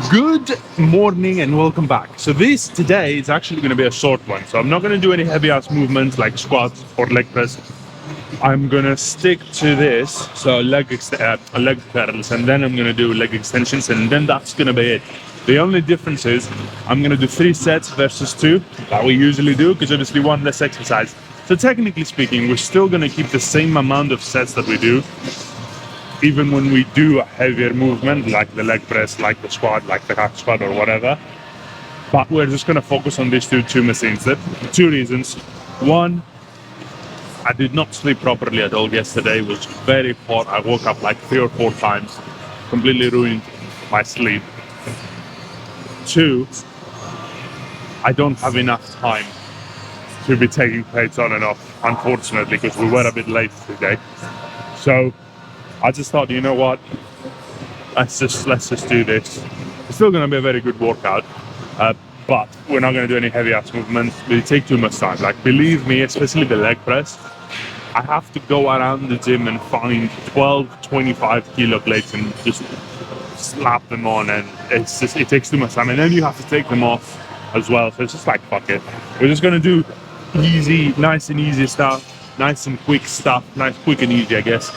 Good morning and welcome back. So this today is actually going to be a short one. So I'm not going to do any heavy ass movements like squats or leg press. I'm going to stick to this. So leg curls, and then I'm going to do leg extensions, and then that's going to be it. The only difference is I'm going to do 3 sets versus 2 that we usually do, because obviously one less exercise. So technically speaking, we're still going to keep the same amount of sets that we do, even when we do a heavier movement like the leg press, like the squat, like the hack squat or whatever. But we're just going to focus on these two machines. There are 2 reasons. One, I did not sleep properly at all yesterday. It was very hot. I woke up like 3 or 4 times, completely ruined my sleep. 2, I don't have enough time to be taking plates on and off, unfortunately, because we were a bit late today. So I just thought, you know what, let's just do this. It's still going to be a very good workout, but we're not going to do any heavy ass movements. It take too much time. Like, believe me, especially the leg press, I have to go around the gym and find 12, 25 kilo plates and just slap them on, and it takes too much time, and then you have to take them off as well. So it's just like, fuck it. We're just going to do nice and easy stuff, nice and quick stuff, quick and easy, I guess.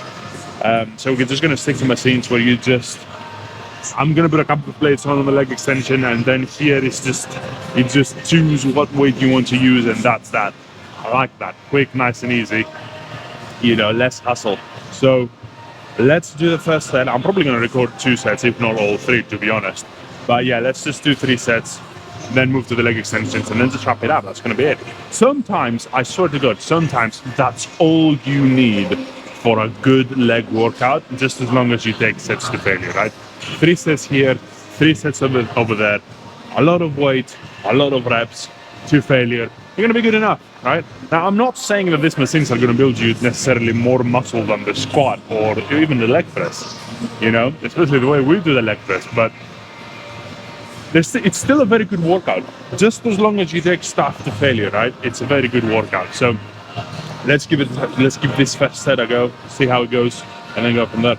So we're just going to stick to machines where I'm going to put a couple of plates on the leg extension, and then here is you just choose what weight you want to use, and that's that. I like that. Quick, nice and easy, less hustle. So let's do the first set. I'm probably going to record 2 sets, if not all 3, to be honest. But yeah, let's just do 3 sets, then move to the leg extensions, and then just wrap it up. That's going to be it. Sometimes, I swear to God, sometimes that's all you need for a good leg workout, just as long as you take sets to failure, right? 3 sets here, 3 sets over there, a lot of weight, a lot of reps to failure. You're gonna be good enough, right? Now, I'm not saying that these machines are gonna build you necessarily more muscle than the squat or even the leg press, especially the way we do the leg press, but it's still a very good workout, just as long as you take stuff to failure, right? It's a very good workout. So let's give this first set a go, see how it goes, and then go from there.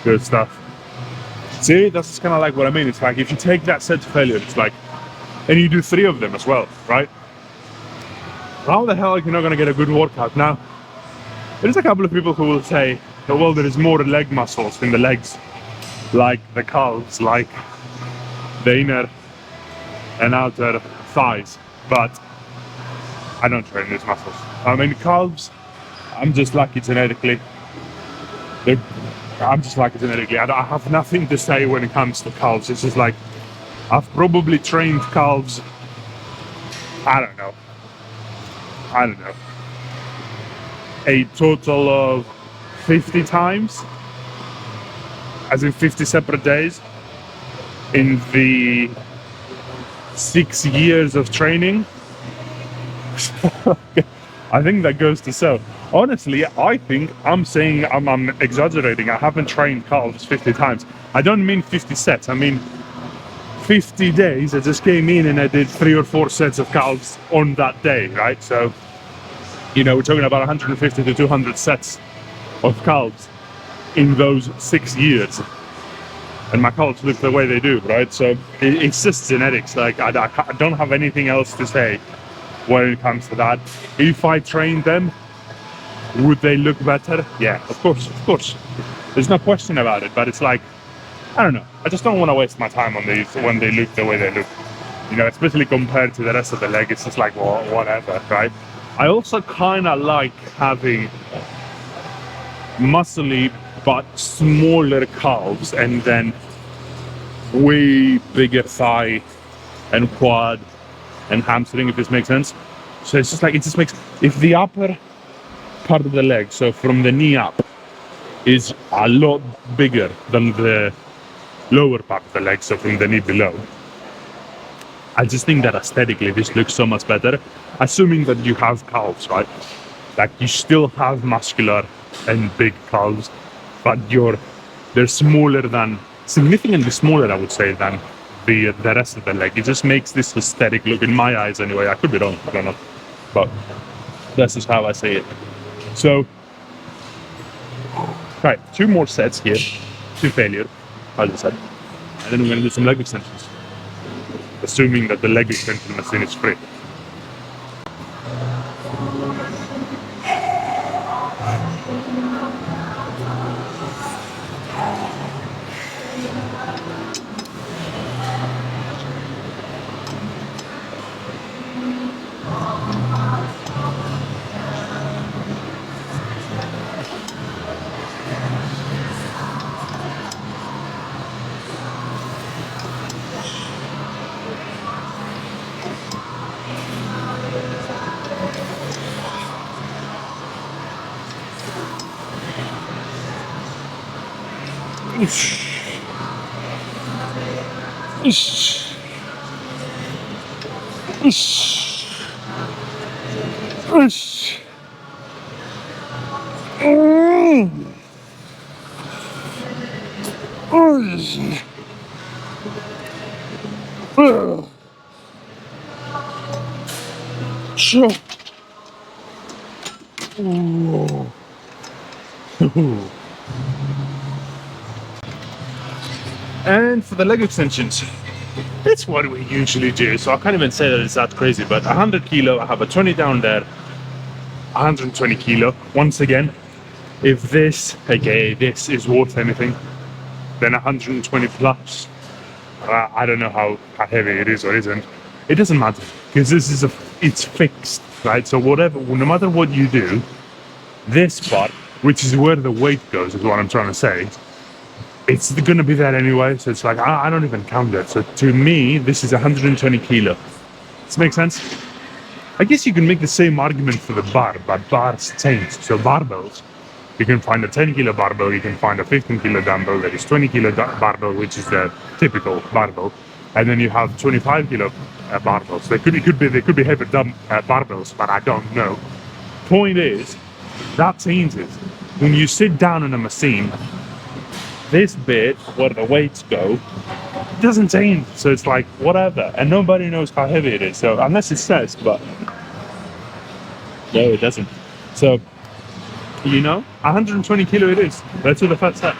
Good stuff. See, that's kind of like what I mean. It's like, if you take that set to failure, it's like, and you do 3 of them as well, right? How the hell are you not going to get a good workout? Now, there's a couple of people who will say, oh, well, there is more leg muscles in the legs, like the calves, like the inner and outer thighs, but I don't train these muscles. I mean, calves, I'm just lucky genetically. I have nothing to say when it comes to calves. It's just like, I've probably trained calves, I don't know, a total of 50 times, as in 50 separate days, in the 6 years of training. I think that goes to show. Honestly, I think I'm exaggerating. I haven't trained calves 50 times. I don't mean 50 sets. I mean 50 days. I just came in and I did 3 or 4 sets of calves on that day, right? So, we're talking about 150 to 200 sets of calves. in those 6 years, and my calves look the way they do, right? So it's just genetics. Like I don't have anything else to say when it comes to that. If I trained them, would they look better? Yeah, of course. There's no question about it. But it's like, I don't know. I just don't want to waste my time on these when they look the way they look. You know, especially compared to the rest of the leg, it's just like, well, whatever, right? I also kind of like having muscly but smaller calves, and then way bigger thigh and quad and hamstring, if this makes sense. So it's just like, it just makes, if the upper part of the leg, so from the knee up, is a lot bigger than the lower part of the leg, so from the knee below, I just think that aesthetically this looks so much better, assuming that you have calves, right? Like you still have muscular and big calves, but they're smaller than, significantly smaller, I would say, than the rest of the leg. It just makes this aesthetic look, in my eyes anyway. I could be wrong, I don't know, but this is how I say it. So, right, 2 more sets here, 2 failure, as I said, and then we're gonna do some leg extensions, assuming that the leg extension machine is free. And for the leg extensions, it's what we usually do. So I can't even say that it's that crazy, but 100 kilo, I have a 20 down there, 120 kilo. Once again, if this, aka this, is worth anything, then 120 plus. I don't know how heavy it is or isn't. It doesn't matter, because this is it's fixed, right? So whatever, no matter what you do, this part, which is where the weight goes, is what I'm trying to say, it's gonna be there anyway. So it's like, I don't even count that. So to me, this is 120 kilo. Does this make sense? I guess you can make the same argument for the bar, but bars change. So barbells, you can find a 10 kilo barbell, you can find a 15 kilo dumbbell, there is 20 kilo barbell, which is the typical barbell, and then you have 25 kilo barbells. They could be heavy barbells, but I don't know. Point is, that changes. When you sit down on a machine, this bit where the weights go doesn't change. So it's like whatever, and nobody knows how heavy it is. So unless it says, but no, it doesn't. So you know, 120 kilo it is. Let's do the first set.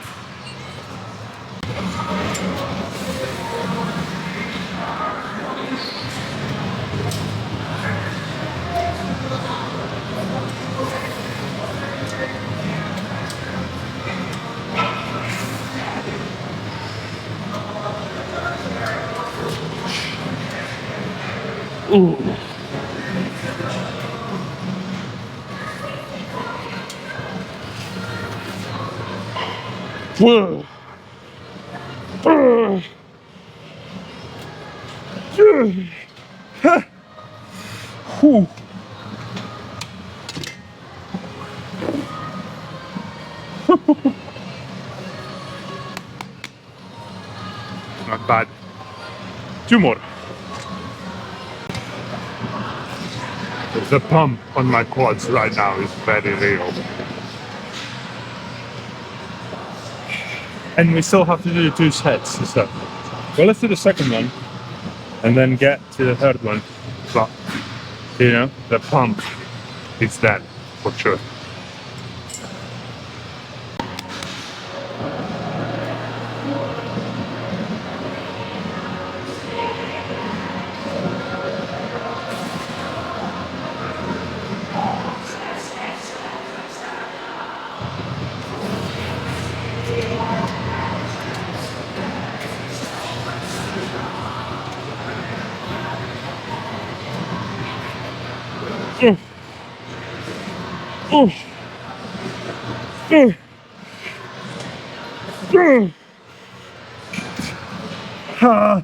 Ooh. Whoa. Whew. Not bad. 2 more. The pump on my quads right now is very real. And we still have to do the 2 sets. So, well, let's do the second one and then get to the third one. But, you know, the pump is that for sure. Oh. Oh. Oh. Ah.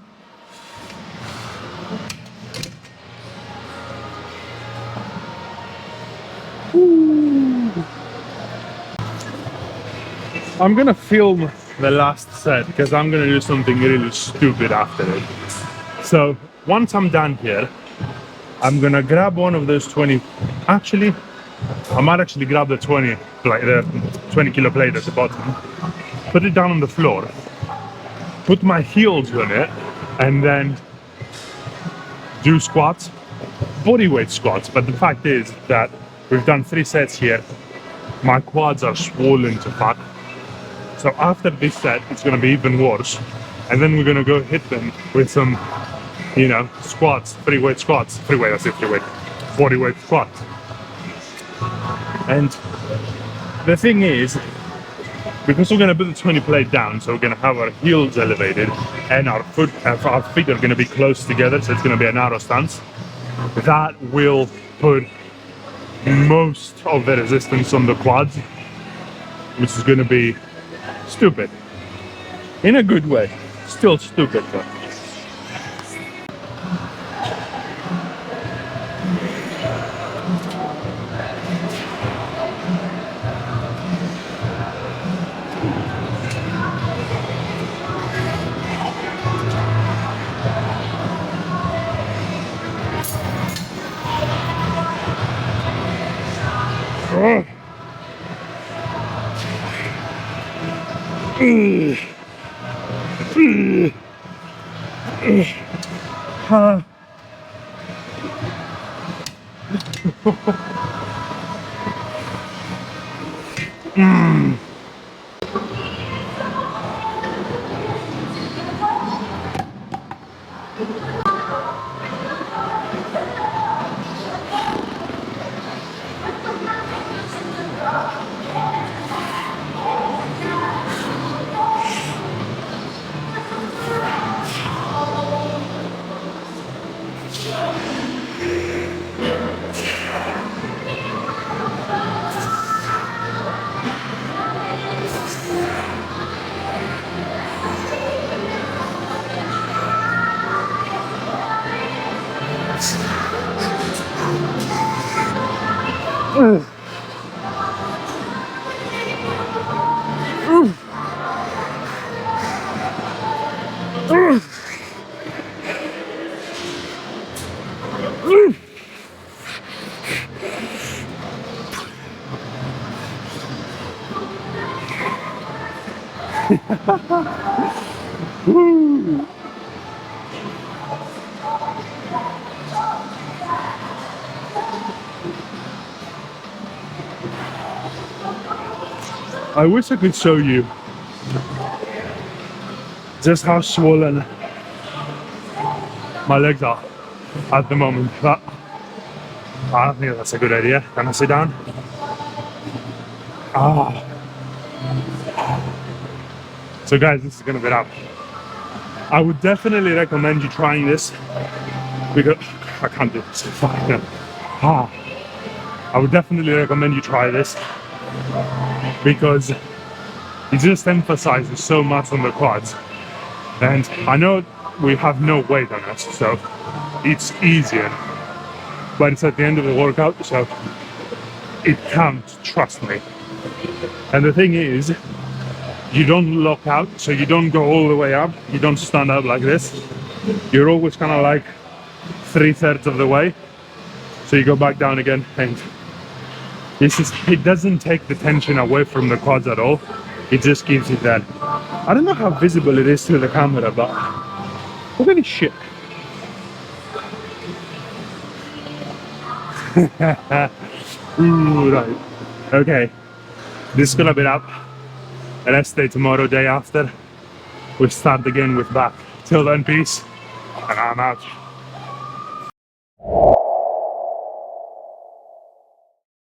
I'm gonna film the last set because I'm gonna do something really stupid after it. So once I'm done here, I'm gonna grab one of those 20. Actually, I might actually grab the 20, like the 20 kilo plate at the bottom, put it down on the floor, put my heels on it, and then do squats, body weight squats. But the fact is that we've done 3 sets here. My quads are swollen to fuck. So after this set, it's gonna be even worse. And then we're gonna go hit them with some, you know, squats, free weight squats. Free weight, I say free weight. Body weight squats. And the thing is, because we're gonna put the 20 plate down, so we're gonna have our heels elevated and our feet are gonna be close together, so it's gonna be a narrow stance. That will put most of the resistance on the quads, which is gonna be stupid. In a good way. Still stupid though. I wish I could show you just how swollen my legs are at the moment, but I don't think that's a good idea. Can I sit down? Ah. So guys, this is gonna be up. I would definitely recommend you trying this because I can't do this. I would definitely recommend you try this because it just emphasizes so much on the quads. And I know we have no weight on us, so it's easier, but it's at the end of the workout, so it counts, trust me. And the thing is, you don't lock out, so you don't go all the way up, you don't stand up like this. You're always kind of like 3/3 of the way, so you go back down again, and it doesn't take the tension away from the quads at all. It just gives you that. I don't know how visible it is through the camera, but look at this shit. Ooh, right. Okay, this is gonna be up. Rest day tomorrow, day after. We start again with back. Till then, peace, and I'm out.